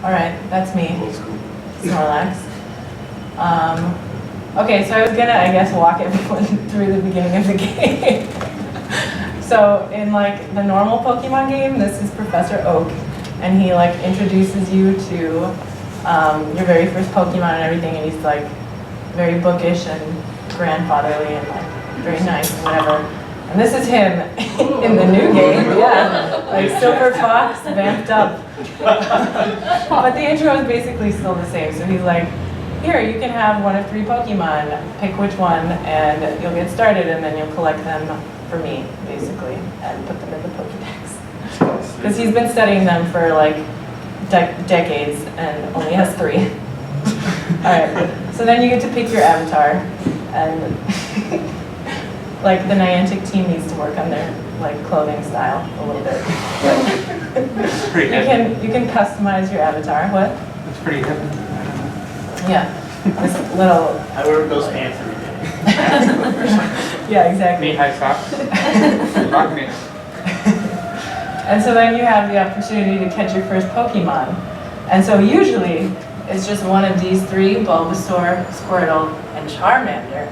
All right, that's me, Old school. Snorlax. Okay, so I was gonna, I guess, walk everyone through the beginning of the game. So in like the normal Pokemon game, this is Professor Oak, and he like introduces you to your very first Pokemon and everything, and he's like very bookish and grandfatherly and like very nice and whatever. And this is him in the new game, yeah, like Silver Fox vamped up. But the intro is basically still the same. So he's like, here, you can have one of 3 Pokemon, pick which one, and you'll get started, and then you'll collect them for me, basically, and put them in the Pokedex. Because he's been studying them for like decades and only has 3. All right, so then you get to pick your avatar, and like the Niantic team needs to work on their like clothing style a little bit. It's pretty hip. You can customize your avatar. What? It's pretty hip. Yeah, this little. I wear those pants every day. Yeah, exactly. Knee-high socks. Rock me. And so then you have the opportunity to catch your first Pokemon. And so usually it's just one of these 3, Bulbasaur, Squirtle, and Charmander.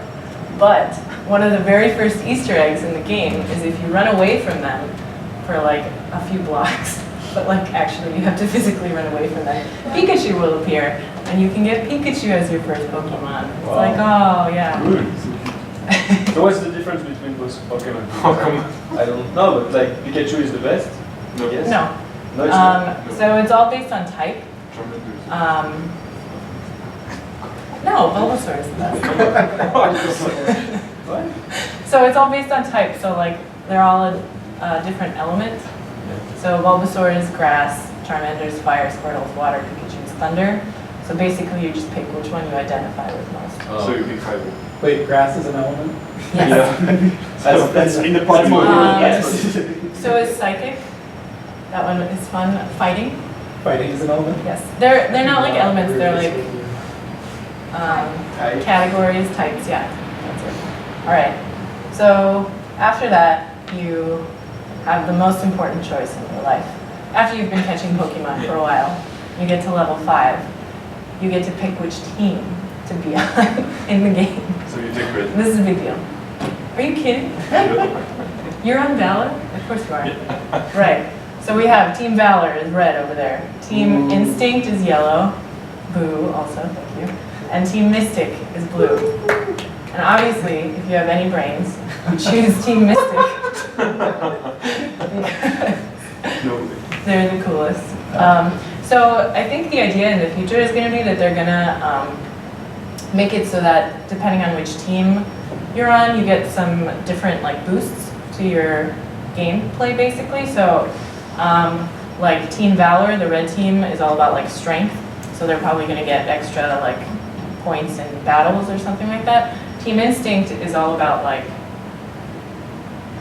But one of the very first Easter eggs in the game is if you run away from them for like a few blocks, but like actually you have to physically run away from them, Pikachu will appear, and you can get Pikachu as your first Pokemon. It's like, oh yeah. So what's the difference between those Pokemon? Pokemon. I don't know, but like Pikachu is the best? No. Yes? No. No, it's not. So it's all based on type. No, Bulbasaur is the best. What? So it's all based on type. So like they're all a different element. So Bulbasaur is grass, Charmander is fire, Squirtle is water, Pikachu is thunder. So basically you just pick which one you identify with most. So you pick 5. Wait, grass is an element? Yes. That's in the Pokemon. Yes. So is psychic. That one is fun. Fighting. Fighting is an element? Yes. They're not like elements. They're like Type. categories, types. Yeah. That's it. All right. So after that, you have the most important choice in your life. After you've been catching Pokemon for a while, you get to level 5. You get to pick which team to be on in the game. So you take red. This is a big deal. Are you kidding? You're on Valor? Of course you are. Right. So we have Team Valor is red over there. Team Instinct is yellow. Boo also, thank you. And Team Mystic is blue. And obviously, if you have any brains, you choose Team Mystic. No. They're the coolest. So I think the idea in the future is going to be that they're going to make it so that depending on which team you're on, you get some different like boosts to your gameplay basically. So like Team Valor, the red team is all about like strength. So they're probably going to get extra like points in battles or something like that. Team Instinct is all about like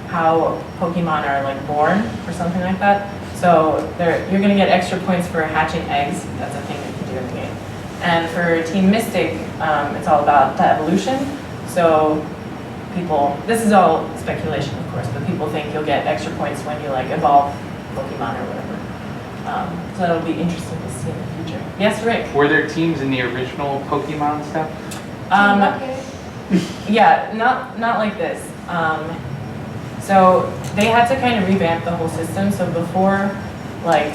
how Pokemon are like born or something like that. So you're going to get extra points for hatching eggs. That's a thing that you can do in the game. And for Team Mystic, it's all about the evolution. So people, this is all speculation of course, but people think you'll get extra points when you like evolve Pokemon or whatever. So that'll be interesting to see in the future. Yes, Rick? Were there teams in the original Pokemon stuff? Yeah, not like this. So they had to kind of revamp the whole system. So before, like,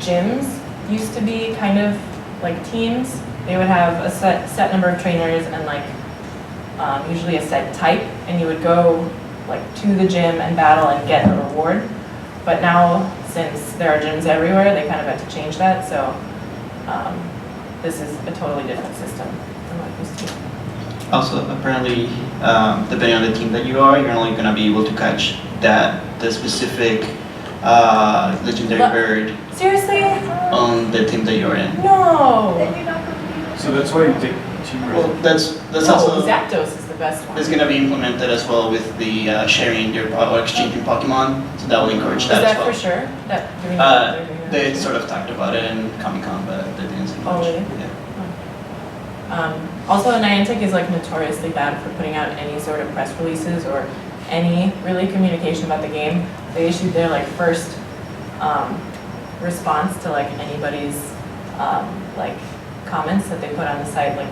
gyms used to be kind of like teams. They would have a set number of trainers and like usually a set type, and you would go like to the gym and battle and get a reward. But now, since there are gyms everywhere, they kind of had to change that. So this is a totally different system from what it used to be. Also, apparently, depending on the team that you are, you're only going to be able to catch the specific legendary bird Seriously? on the team that you're in. No! So that's why you take Team Well, Red. that's No, also Zapdos is the best one. it's going to be implemented as well with the sharing your or exchanging Pokemon, so that will encourage Is that that as well. for sure? That, do we know Uh, that they're doing that? They sort of talked about it in Comic-Con, but they didn't say Oh, much. really? Yeah. Also, Niantic is like notoriously bad for putting out any sort of press releases or any really communication about the game. They issued their like first response to like anybody's like comments that they put on the site like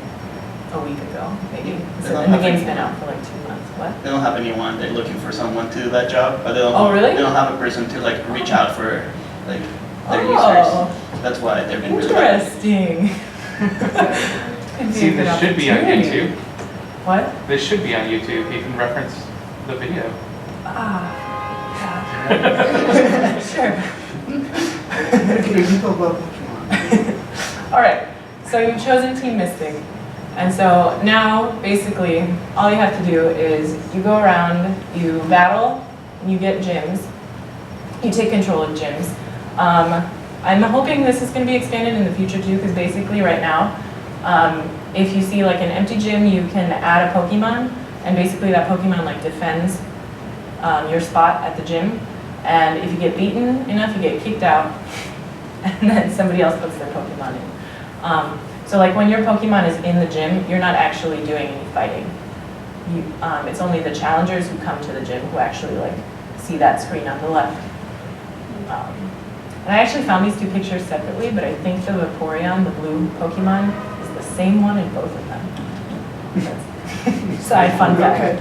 a week ago, maybe. So, and the game's been out for like 2 months. What? They don't have anyone. They're looking for someone to do that job, but they don't. Oh, really? They don't have a person to like reach out for like their Oh. users. That's why they've been really bad. Interesting. Could be See, a good this should be on opportunity. YouTube. What? This should be on YouTube. You can reference the video. Ah, yeah. Sure. All right, so you've chosen Team Mystic. And so now, basically, all you have to do is you go around, you battle, you get gyms. You take control of gyms. I'm hoping this is going to be expanded in the future too, because basically right now, if you see like an empty gym, you can add a Pokemon, and basically that Pokemon like defends your spot at the gym. And if you get beaten enough, you get kicked out, and then somebody else puts their Pokemon in. So like when your Pokemon is in the gym, you're not actually doing any fighting. It's only the challengers who come to the gym who actually like see that screen on the left. And I actually found these two pictures separately, but I think the Vaporeon, the blue Pokemon, is the same one in both of them. Side fun fact.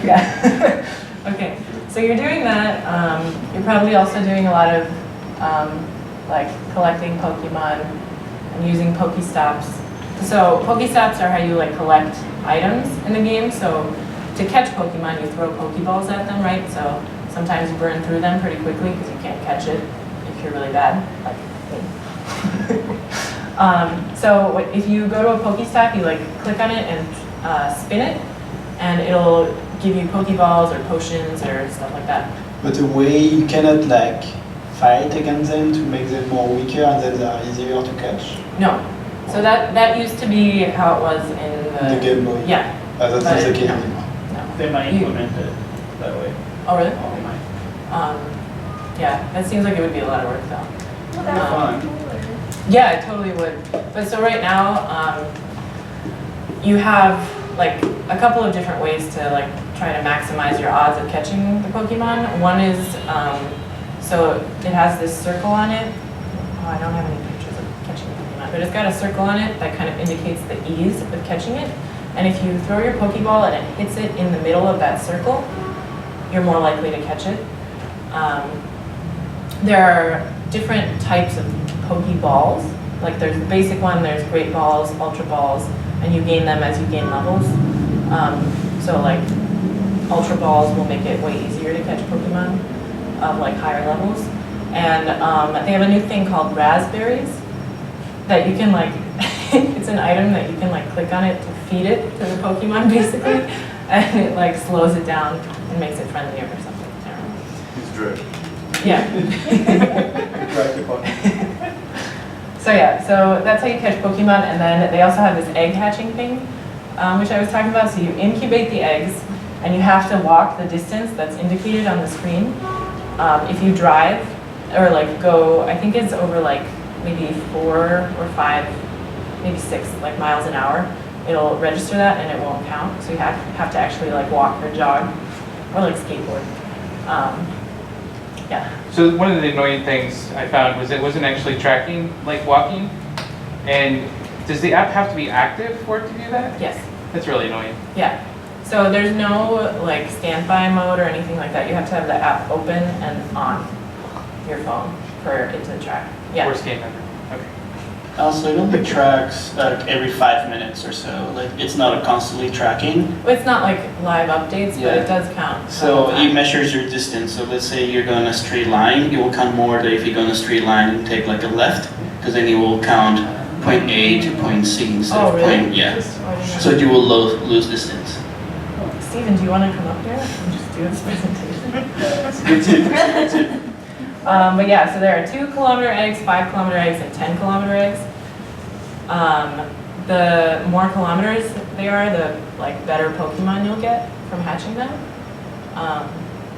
Yeah. Okay, so you're doing that. You're probably also doing a lot of like collecting Pokemon and using Pokestops. So Pokestops are how you like collect items in the game. So to catch Pokemon, you throw Pokeballs at them, right? So sometimes you burn through them pretty quickly because you can't catch it if you're really bad, like me. So if you go to a Pokestop, you like click on it and spin it, and it'll give you Pokeballs or potions or stuff like that. But the way you cannot like fight against them to make them more weaker and then they are easier to catch. No. So that used to be how it was in The Game Boy. Yeah. That's not the case anymore. No. They might implement it that way. Oh, really? They might. Yeah, that seems like it would be a lot of work though. Fun. Yeah, it totally would. But so right now, you have like a couple of different ways to like try to maximize your odds of catching the Pokemon. One is, so it has this circle on it. Oh, I don't have any pictures of catching the Pokemon, but it's got a circle on it that kind of indicates the ease of catching it. And if you throw your Pokeball and it hits it in the middle of that circle, you're more likely to catch it. There are different types of Pokeballs. Like there's the basic one, there's Great Balls, Ultra Balls, and you gain them as you gain levels. So like Ultra Balls will make it way easier to catch Pokemon of like higher levels. And they have a new thing called Raspberries that you can like, it's an item that you can like click on it to feed it to the Pokemon basically, and it like slows it down and makes it friendlier or something. I don't know. It's Dread. Yeah. Drive the Pokemon. So yeah, so that's how you catch Pokemon, and then they also have this egg hatching thing, which I was talking about. So you incubate the eggs, and you have to walk the distance that's indicated on the screen. If you drive, or like go, I think it's over like maybe 4 or 5, maybe 6 like miles an hour, it'll register that and it won't count. So you have to actually like walk or jog, or like skateboard. Yeah. So one of the annoying things I found was it wasn't actually tracking like walking. And does the app have to be active for it to do that? Yes. That's really annoying. Yeah. So there's no like standby mode or anything like that. You have to have the app open and on your phone for it to track. Yeah. Worst game ever. Okay. Also, it only tracks like every 5 minutes or so. Like it's not constantly tracking. Well, it's not like live updates, but Yeah. it does count. So it measures your distance. So let's say you're going a straight line, it will count more than if you go in a straight line and take like a left, because then it will count point A to point C instead Oh, of really? point, yeah. Oh, I didn't know. So you will lose distance. Steven, do you want to come up here and just do this presentation? Good tip. Good tip. But yeah, so there are 2-kilometer eggs, 5-kilometer eggs, and 10-kilometer eggs. The more kilometers they are, the like better Pokemon you'll get from hatching them.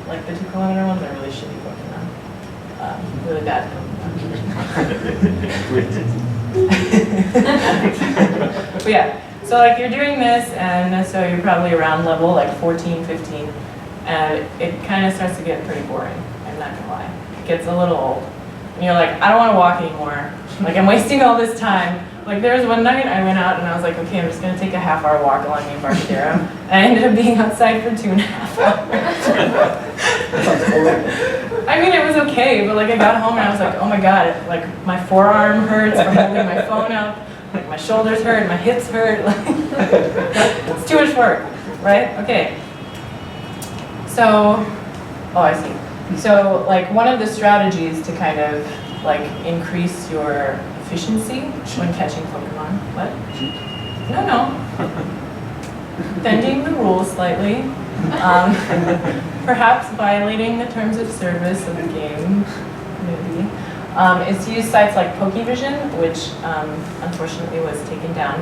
Like the 2-kilometer ones are really shitty Pokemon. Really bad Pokemon. But yeah, so like you're doing this, and so you're probably around level like 14, 15, and it kind of starts to get pretty boring. I'm not gonna lie, it gets a little old. and you're like, I don't want to walk anymore. Like, I'm wasting all this time. Like, there was one night I went out and I was like, okay, I'm just going to take a half-hour walk along the Embarcadero. And I ended up being outside for 2.5 hours. That sounds horrible. I mean, it was okay, but like I got home and I was like, oh my God, like my forearm hurts from holding my phone up. Like my shoulders hurt, my hips hurt. Like, it's too much work, right? Okay. So, oh, I see. So, like, one of the strategies to kind of like increase your efficiency when catching Pokemon. What? No. Bending the rules slightly. Perhaps violating the terms of service of the game, maybe. Is to use sites like Pokevision, which unfortunately was taken down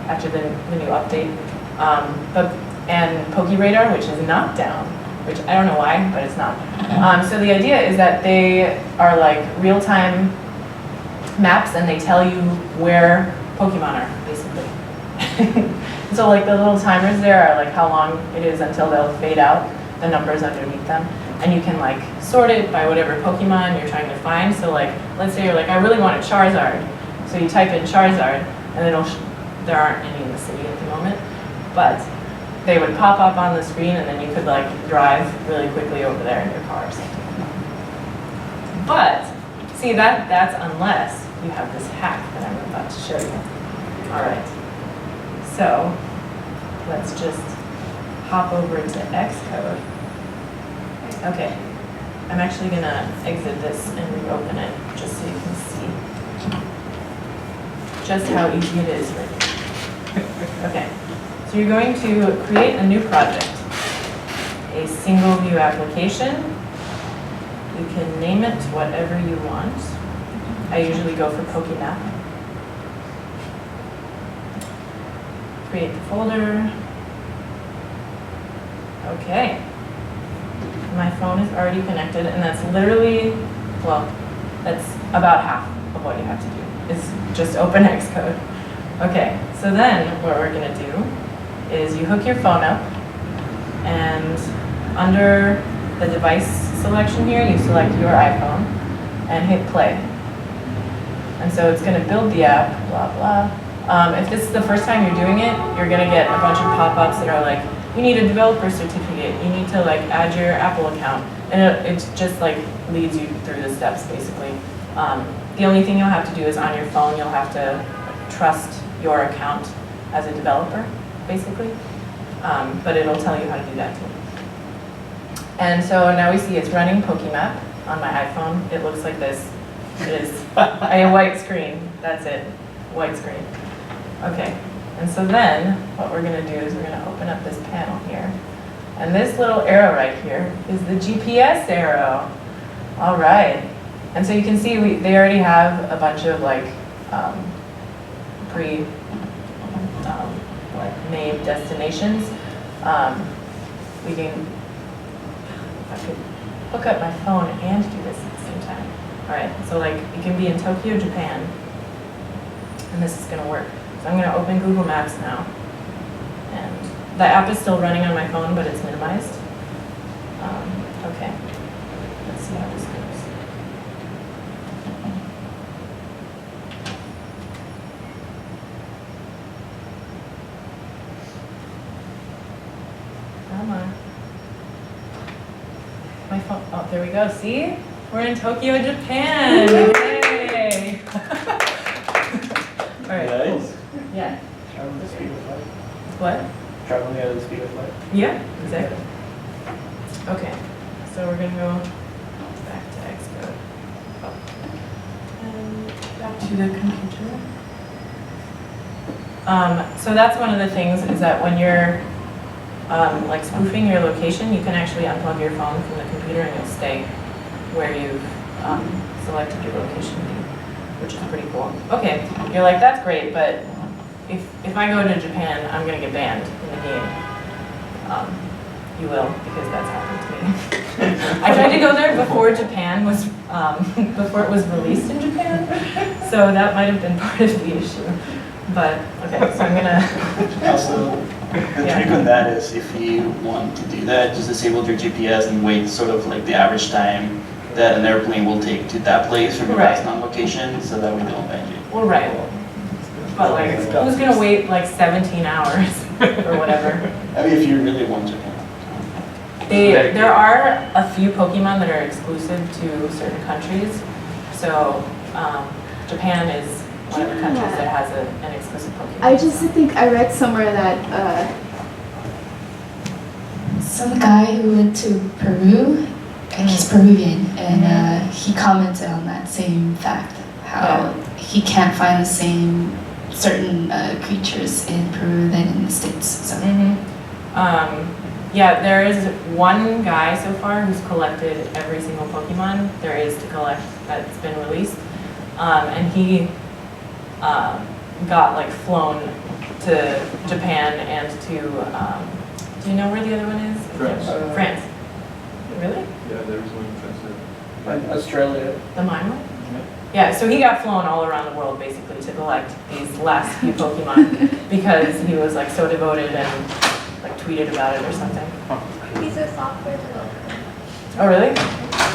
after the new update, and PokeRadar, which is not down, which I don't know why, but it's not. So the idea is that they are like real-time maps, and they tell you where Pokemon are, basically. So like the little timers there are like how long it is until they'll fade out, the numbers underneath them. And you can like sort it by whatever Pokemon you're trying to find. So like, let's say you're like, I really want a Charizard. So you type in Charizard, and it'll, there aren't any in the city at the moment, but they would pop up on the screen, and then you could like drive really quickly over there in your car or something. But, see, that's unless you have this hack that I'm about to show you. All right. So, let's just hop over to Xcode. Okay, I'm actually gonna exit this and reopen it just so you can see just how easy it is right here. Okay, so you're going to create a new project, a single view application. You can name it whatever you want. I usually go for PokeMap. Create the folder. Okay. My phone is already connected, and that's literally, well, that's about half of what you have to do, is just open Xcode. Okay, so then what we're gonna do is you hook your phone up, and under the device selection here, you select your iPhone, and hit play. And so it's gonna build the app, blah, blah. If this is the first time you're doing it, you're gonna get a bunch of pop-ups that are like, you need a developer certificate, you need to like add your Apple account, and it just like leads you through the steps basically. The only thing you'll have to do is on your phone, you'll have to trust your account as a developer, basically. But it'll tell you how to do that too. And so now we see it's running PokeMap on my iPhone. It looks like this. It is a white screen, that's it, white screen. Okay. And so then, what we're going to do is we're going to open up this panel here. And this little arrow right here is the GPS arrow. All right. And so you can see they already have a bunch of like made destinations. We can, if I could hook up my phone and do this at the same time. All right, so like it can be in Tokyo, Japan. And this is going to work. So I'm going to open Google Maps now. And the app is still running on my phone, but it's minimized. Okay. Let's see how this goes. Come on. My phone. Oh, there we go. See? We're in Tokyo, Japan. Yay! All right. Nice. Yeah. Traveling the speed of light. What? Traveling at the speed of light. Yeah, exactly. Okay, so we're gonna go back to Xcode. Oh. And back to the computer. So that's one of the things is that when you're like spoofing your location, you can actually unplug your phone from the computer and you'll stay where you've selected your location, which is pretty cool. Okay, you're like, that's great, but if I go to Japan, I'm gonna get banned in the game. You will, because that's happened to me. I tried to go there before Japan was, before it was released in Japan, so that might have been part of the issue. But, okay, so I'm gonna... Also, the Yeah. trick on that is if you want to do that, just disable your GPS and wait sort of like the average time that an airplane will take to that place from your Right. last known location, so that we don't ban you. Well, right. But like, who's gonna wait like 17 hours or whatever? I mean, if you really want to. There are a few Pokemon that are exclusive to certain countries. So Japan is one of the countries that has an exclusive Pokemon. I just think I read somewhere that some guy who went to Peru, and he's Peruvian, and he commented on that same fact, how he can't find the same certain creatures in Peru than in the States. So. Yeah, there is one guy so far who's collected every single Pokemon there is to collect that's been released. And he got like flown to Japan and to, do you know where the other one is? France. France. Really? Yeah, there was one in France. And Australia. The mine one? Yeah, so he got flown all around the world basically to collect these last few Pokemon because he was like so devoted and like tweeted about it or something. He's a software developer. Oh, really?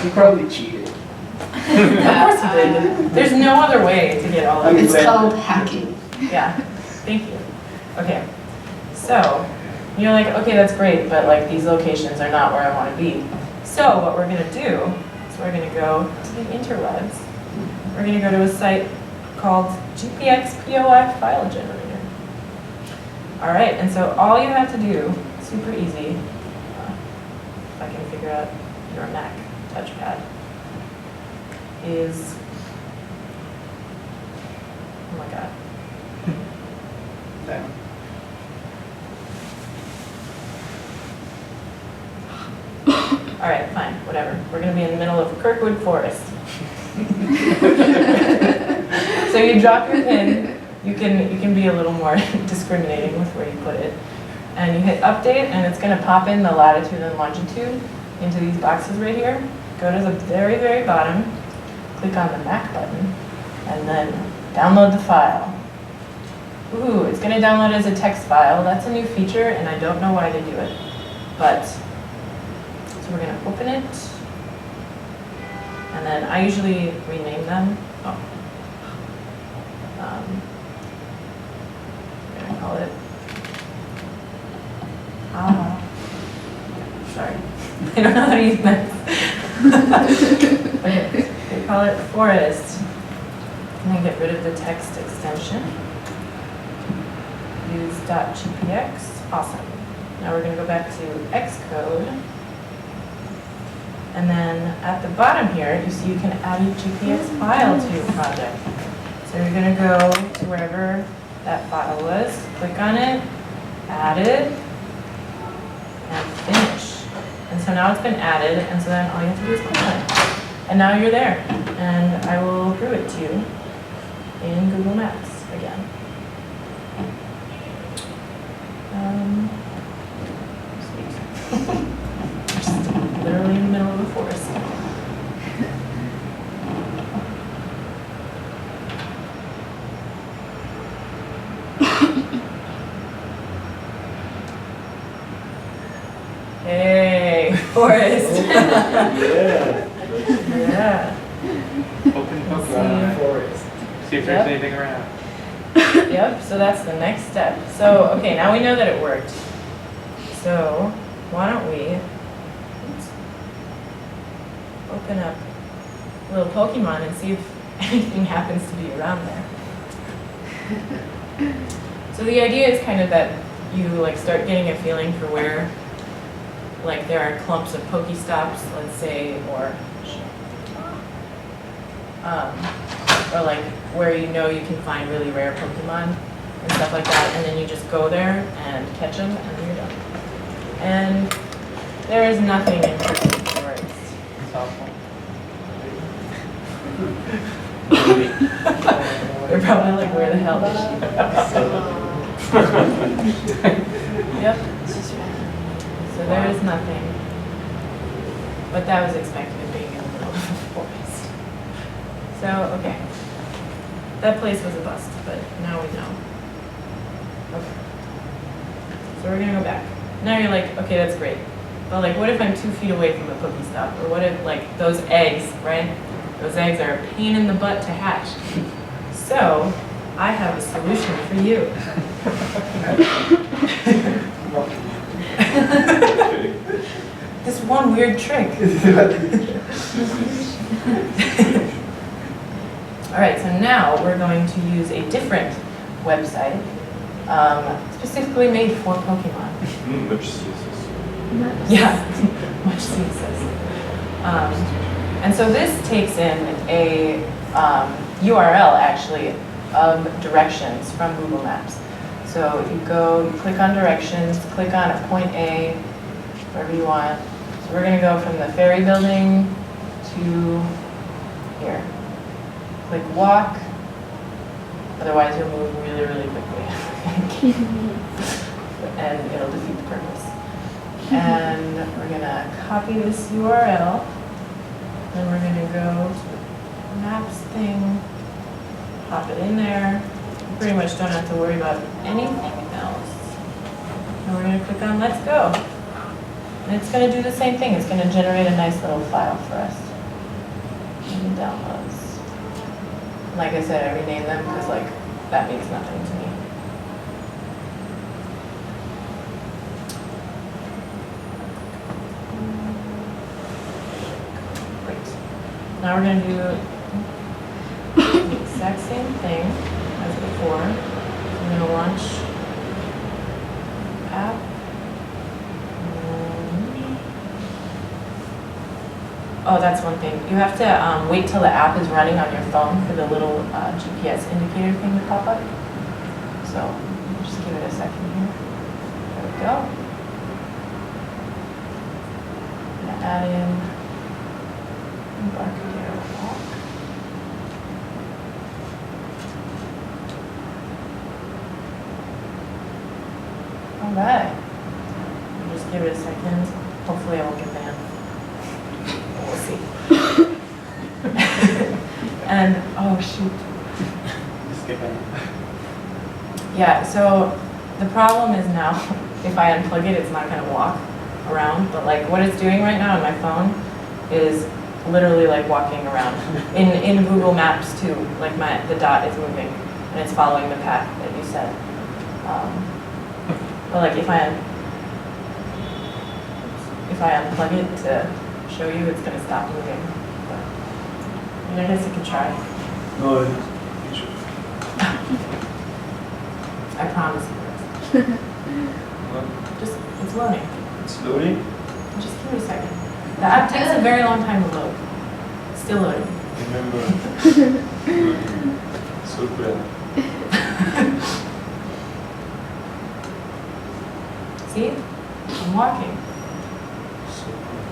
He probably cheated. Of course he did. There's no other way to get all of It's this. called hacking. Yeah, thank you. Okay, so you're like, okay, that's great, but like these locations are not where I want to be. So what we're gonna do is we're gonna go to the interwebs. We're gonna go to a site called GPX-POF file generator. All right, and so all you have to do, super easy, if I can figure out your Mac touchpad, is, oh my God. Down. All right, fine, whatever. We're gonna be in the middle of Kirkwood Forest. So you drop your pin. You can be a little more discriminating with where you put it. And you hit update, and it's gonna pop in the latitude and longitude into these boxes right here. Go to the very, very bottom, click on the Mac button, and then download the file. Ooh, it's gonna download as a text file. That's a new feature, and I don't know why they do it. But, so we're gonna open it. And then I usually rename them. Oh. We're gonna call it. Sorry. I don't know how to use that. Okay, we call it Forest. And then get rid of the text extension. Use .gpx. Awesome. Now we're gonna go back to Xcode. And then at the bottom here, you see you can add a GPX file to your project. So you're gonna go to wherever that file was, click on it, add it, and finish. And so now it's been added, and so then all you have to do is click on it. And now you're there. And I will prove it to you in Google Maps again. Sweet. Just literally in the middle of a forest. Hey, forest. Yeah. Yeah. Open Pokemon. Forest. See if there's anything around. Yep, so that's the next step. So, okay, now we know that it worked. So, why don't we open up a little Pokemon and see if anything happens to be around there. So the idea is kind of that you like start getting a feeling for where like there are clumps of Pokestops, let's say, or like where you know you can find really rare Pokemon and stuff like that, and then you just go there and catch them, and then you're done. And there is nothing in Kirkwood Forest. It's awful. They're probably like, where the hell is she? Yep. So there is nothing. But that was expected of being in the middle of the forest. So, okay. That place was a bust, but now we know. Okay. So we're gonna go back. Now you're like, okay, that's great. But like, what if I'm 2 feet away from the Pokestop? Or what if like those eggs, right? Those eggs are a pain in the butt to hatch. So I have a solution for you. This one weird trick. All right, so now we're going to use a different website, specifically made for Pokemon. Much CSS. Yeah, much CSS. And so this takes in a URL actually of directions from Google Maps. So you click on directions, click on a point A, wherever you want. So we're gonna go from the ferry building to here. Click walk, otherwise you'll move really, really quickly. And it'll defeat the purpose. And we're gonna copy this URL, and we're gonna go to the maps thing, pop it in there. You pretty much don't have to worry about anything else. And we're gonna click on let's go. And it's gonna do the same thing. It's gonna generate a nice little file for us. And downloads. Like I said, I renamed them because like that means nothing to me. Now we're going to do the exact same thing as before. I'm going to launch app. Oh, that's one thing. You have to wait till the app is running on your phone for the little GPS indicator thing to pop up. So just give it a second here. There we go. I'm going to add in Embarcadero Walk. All right. Just give it a second. Hopefully I won't get banned. We'll see. And, oh shoot. Yeah, so the problem is now, if I unplug it, it's not gonna walk around. But like what it's doing right now on my phone is literally like walking around. In Google Maps too, like the dot is moving and it's following the path that you said. But like if I unplug it to show you, it's gonna stop moving. But, I mean, I guess you can try. No, it should. I promise you this. Just, it's loading. It's loading. Just give me a second. The app takes a very long time to load. It's still loading. Remember. So cool. See? I'm walking. So cool.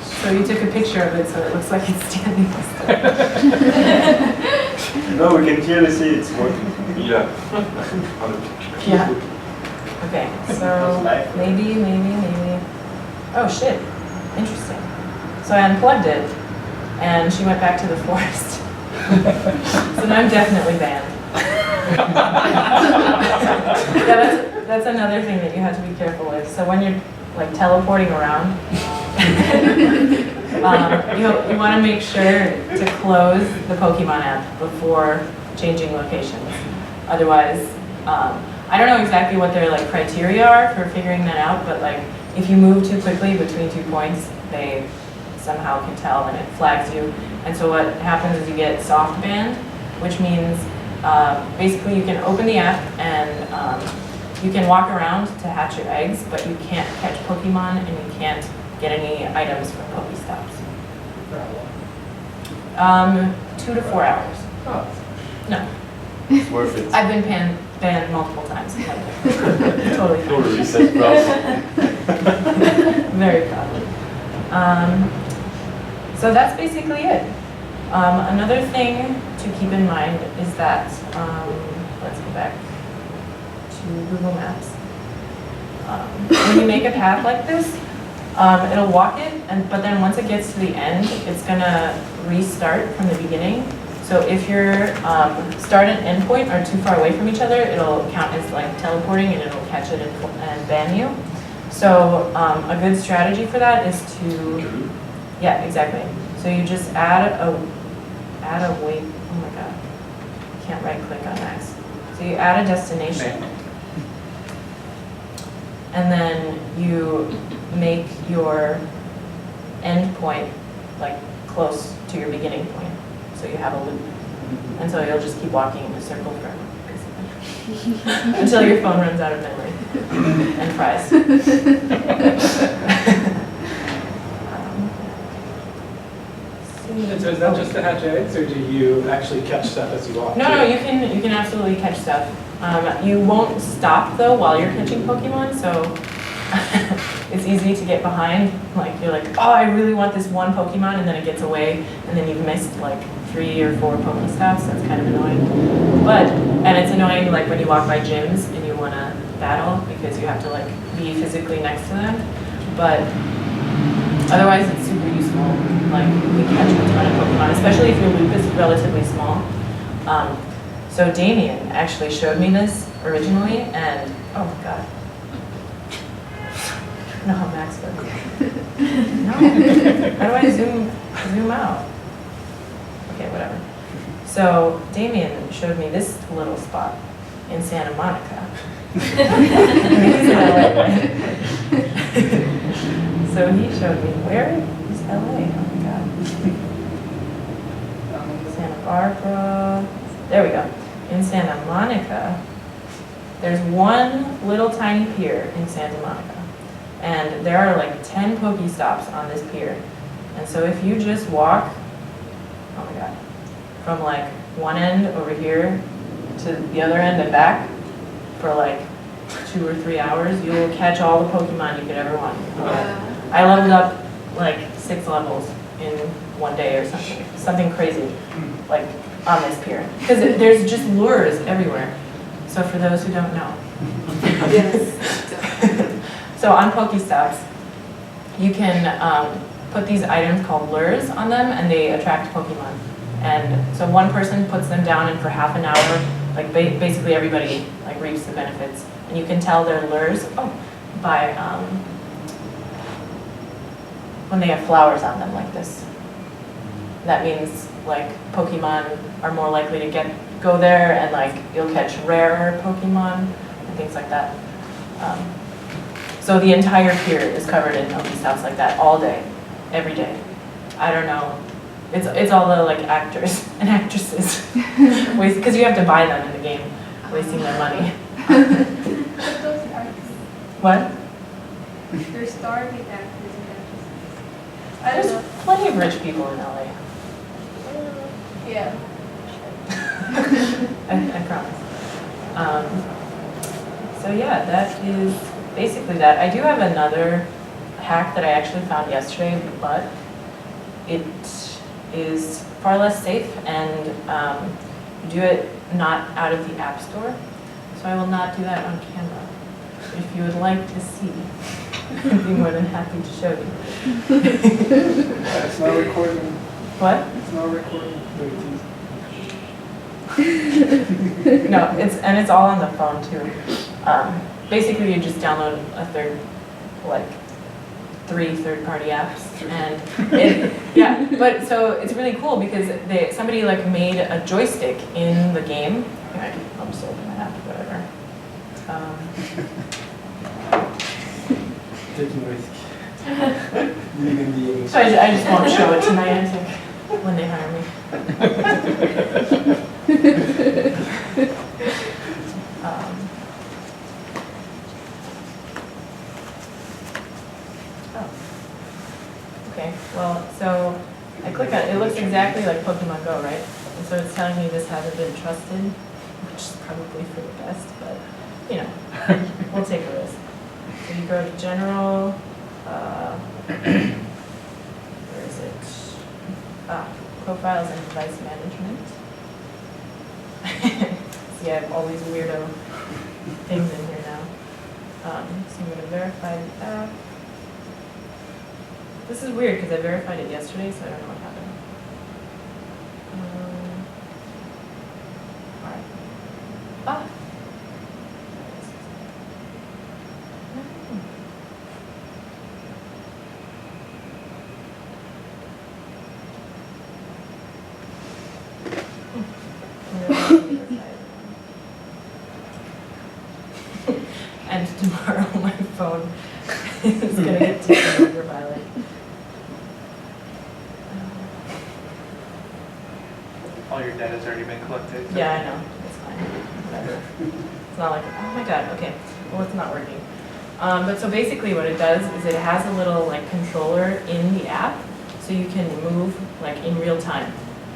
So you took a picture of it so it looks like it's standing still. No, we can clearly see it's working. Yeah. On the picture. Yeah. Okay, so maybe. Oh shit, interesting. So I unplugged it and she went back to the forest. So now I'm definitely banned. Yeah, that's another thing that you have to be careful with. So when you're like teleporting around, you want to make sure to close the Pokemon app before changing locations. Otherwise, I don't know exactly what their like criteria are for figuring that out, but like if you move too quickly between 2 points, they somehow can tell and it flags you. And so what happens is you get soft banned, which means basically you can open the app and you can walk around to hatch your eggs, but you can't catch Pokemon and you can't get any items from Pokestops. 2 to 4 hours. Oh, No, it's worth it. I've been banned multiple times. Totally fine. Totally reset problem. Very proud. So that's basically it. Another thing to keep in mind is that, let's go back to Google Maps. When you make a path like this, it'll walk it, but then once it gets to the end, it's gonna restart from the beginning. So if your start and end point are too far away from each other, it'll count as like teleporting and it'll catch it and ban you. So a good strategy for that is to, yeah, exactly. So you just add a wait, oh my god, I can't right click on Max. So you add a destination. And then you make your end point like close to your beginning point. So you have a loop. And so you'll just keep walking in a circle forever, basically. Until your phone runs out of memory and fries. So is that just to hatch eggs, or do you actually catch stuff as you walk? No, you can absolutely catch stuff. You won't stop though while you're catching Pokemon, so it's easy to get behind. Like you're like, oh, I really want this one Pokemon, and then it gets away, and then you've missed like 3 or 4 Pokestops. That's kind of annoying. And it's annoying like when you walk by gyms and you want to battle because you have to like be physically next to them. But otherwise, it's super useful. Like we catch a ton of Pokemon, especially if your loop is relatively small. So Damien actually showed me this originally, and oh my god. No, Max goes. No. How do I zoom out? Okay, whatever. So Damien showed me this little spot in Santa Monica. He's in LA, right? So he showed me, where is LA? Oh my god. Santa Barbara. There we go. In Santa Monica, there's one little tiny pier in Santa Monica. And there are like 10 Pokestops on this pier. And so if you just walk, oh my god, from like one end over here to the other end and back for like 2 or 3 hours, you'll catch all the Pokemon you could ever want. I leveled up like 6 levels in one day or something crazy, like on this pier. Because there's just lures everywhere. So for those who don't know. So on Pokestops, you can put these items called lures on them, and they attract Pokemon. And so one person puts them down, and for half an hour, like basically everybody like reaps the benefits. And you can tell their lures by when they have flowers on them like this. That means like Pokemon are more likely to go there, and like you'll catch rarer Pokemon and things like that. So the entire pier is covered in Pokestops like that all day, every day. I don't know. It's all the like actors and actresses, because you have to buy them in the game, wasting their money. But those arcs, What? they're starving actors and actresses. I don't There's know. plenty of rich people in LA. Yeah. I promise. So yeah, that is basically that. I do have another hack that I actually found yesterday, but it is far less safe, and you do it not out of the App Store. So I will not do that on camera. If you would like to see, I'd be more than happy to show you. It's not recording. What? It's not recording. No, it's all on the phone too. Basically, you just download three third-party apps, and but so it's really cool because somebody like made a joystick in the game. I'll just open that app, whatever. Taking risk. Leaving the English. So I just won't show it tonight, I think, when they hire me. Okay, well, so I click on it. It looks exactly like Pokemon Go, right? And so it's telling me this hasn't been trusted, which is probably for the best, but, you know, we'll take a risk. So you go to General, where is it? Profiles and Device Management. See, I have all these weirdo things in here now. So I'm going to verify that. This is weird because I verified it yesterday, so I don't know what happened. Alright. and tomorrow my phone is gonna get taken over by like. All your data's already been collected. so- Yeah, I know, it's fine, whatever. It's not like, oh my god, okay, well, it's not working. But so basically what it does is it has a little like controller in the app, so you can move like in real time.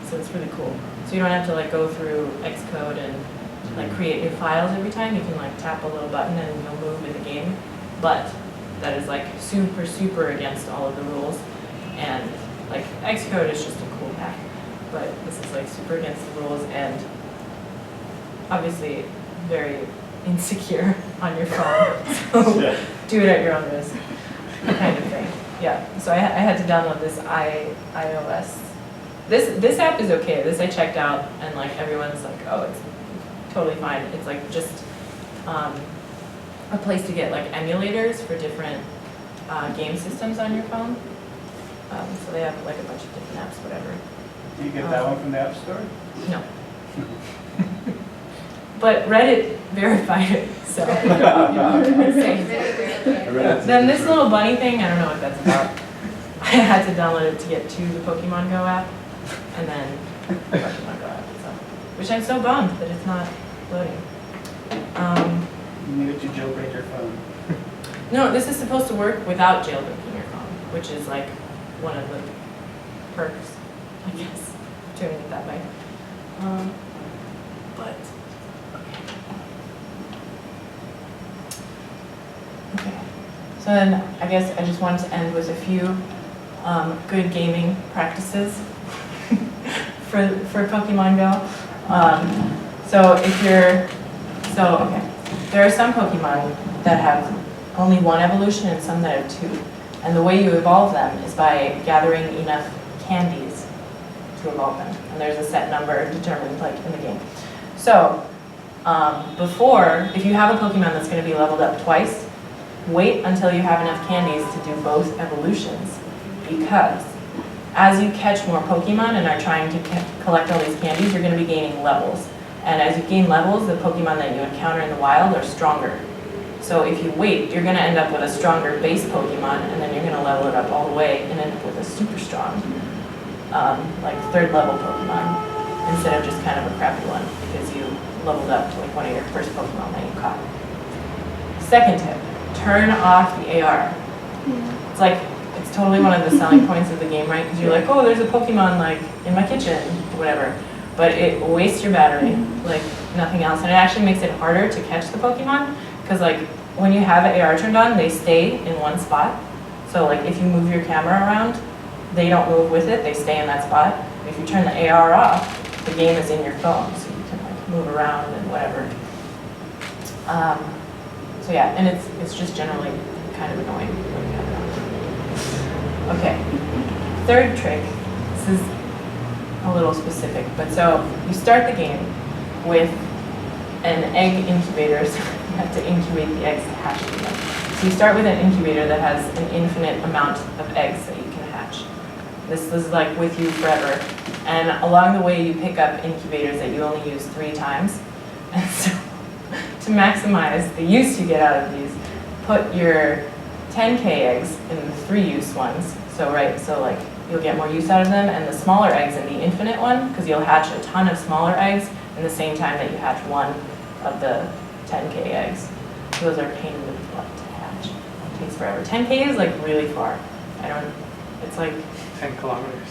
So it's really cool. So you don't have to like go through Xcode and like create new files every time. You can like tap a little button and you'll move in the game. But that is like super, super against all of the rules. And like Xcode is just a cool hack. But this is like super against the rules and obviously very insecure on your phone. So Yeah. do it at your own risk, kind of thing. Yeah, so I had to download this iOS. This app is okay. This I checked out and like everyone's like, oh, it's totally fine. It's like just a place to get like emulators for different game systems on your phone. So they have like a bunch of different apps, whatever. Do you get that one from the App Store? No. But Reddit verified it, so. It's safe. Then this little bunny thing, I don't know what that's about. I had to download it to get to the Pokemon Go app, and then the Pokemon Go app, so. Which I'm so bummed that it's not loading. You needed to jailbreak your phone. No, this is supposed to work without jailbreaking your phone, which is like one of the perks, I guess, doing it that way. But, okay. So then I guess I just wanted to end with a few good gaming practices for Pokemon Go. Okay. There are some Pokemon that have only one evolution and some that have two. And the way you evolve them is by gathering enough candies to evolve them. And there's a set number determined like in the game. So before, if you have a Pokemon that's going to be leveled up twice, wait until you have enough candies to do both evolutions. Because as you catch more Pokemon and are trying to collect all these candies, you're going to be gaining levels. And as you gain levels, the Pokemon that you encounter in the wild are stronger. So if you wait, you're going to end up with a stronger base Pokemon, and then you're going to level it up all the way and end up with a super strong, like third level Pokemon, instead of just kind of a crappy one, because you leveled up to like one of your first Pokemon that you caught. Second tip, turn off the AR. It's like, it's totally one of the selling points of the game, right? Because you're like, oh, there's a Pokemon like in my kitchen, whatever. But it wastes your battery like nothing else, and it actually makes it harder to catch the Pokemon, because like when you have an AR turned on, they stay in one spot. So like if you move your camera around, they don't move with it, they stay in that spot. If you turn the AR off, the game is in your phone, so you can like move around and whatever. So yeah, and it's just generally kind of annoying when you have it on. Okay, third trick, this is a little specific, but so you start the game with an egg incubator, so you have to incubate the eggs to hatch them. So you start with an incubator that has an infinite amount of eggs that you can hatch. This is like with you forever. And along the way you pick up incubators that you only use 3 times. And so to maximize the use you get out of these, put your 10K eggs in the 3-use ones. So like you'll get more use out of them, and the smaller eggs in the infinite one, because you'll hatch a ton of smaller eggs in the same time that you hatch one of the 10K eggs. Those are a pain in the butt to hatch. It takes forever. 10K is like really far. It's like 10 kilometers.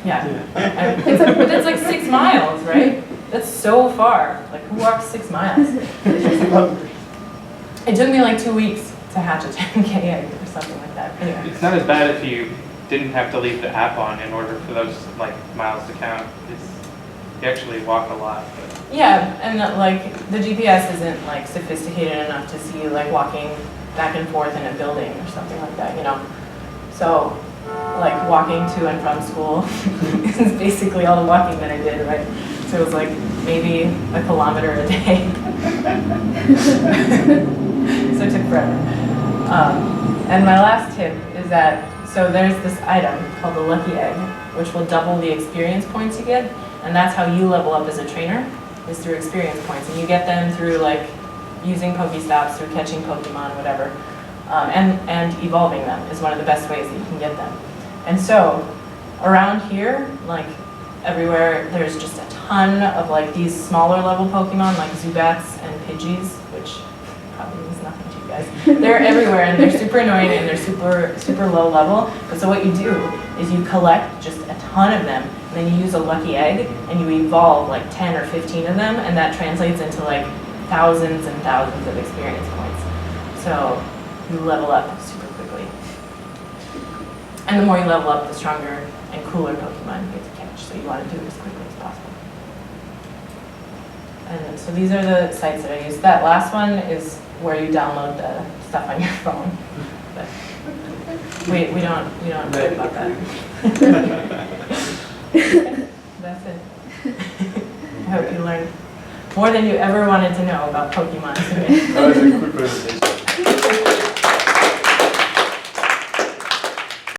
yeah. But that's like 6 miles, right? That's so far. Like, who walks 6 miles? It took me like 2 weeks to hatch a 10K egg or something like that. Anyway. It's not as bad if you didn't have to leave the app on in order for those like miles to count. You actually walk a lot. But. Yeah, and like the GPS isn't like sophisticated enough to see you like walking back and forth in a building or something like that, you know? So like walking to and from school is basically all the walking that I did, right? So it was like maybe a kilometer a day. So it took forever. And my last tip is that, so there's this item called the Lucky Egg, which will double the experience points you get, and that's how you level up as a trainer, is through experience points. And you get them through like using Pokestops, through catching Pokemon, whatever, and evolving them is one of the best ways that you can get them. And so, around here, like everywhere, there's just a ton of like these smaller level Pokemon, like Zubats and Pidgeys, which probably means nothing to you guys. They're everywhere, and they're super annoying, and they're super low level. But so what you do is you collect just a ton of them, and then you use a lucky egg, and you evolve like 10 or 15 of them, and that translates into like thousands and thousands of experience points. So you level up super quickly. And the more you level up, the stronger and cooler Pokemon you get to catch. So you want to do it as quickly as possible. And so these are the sites that I use. That last one is where you download the stuff on your phone. But we don't worry about that. That's it. I hope you learned more than you ever wanted to know about Pokemon today. That was a quick presentation.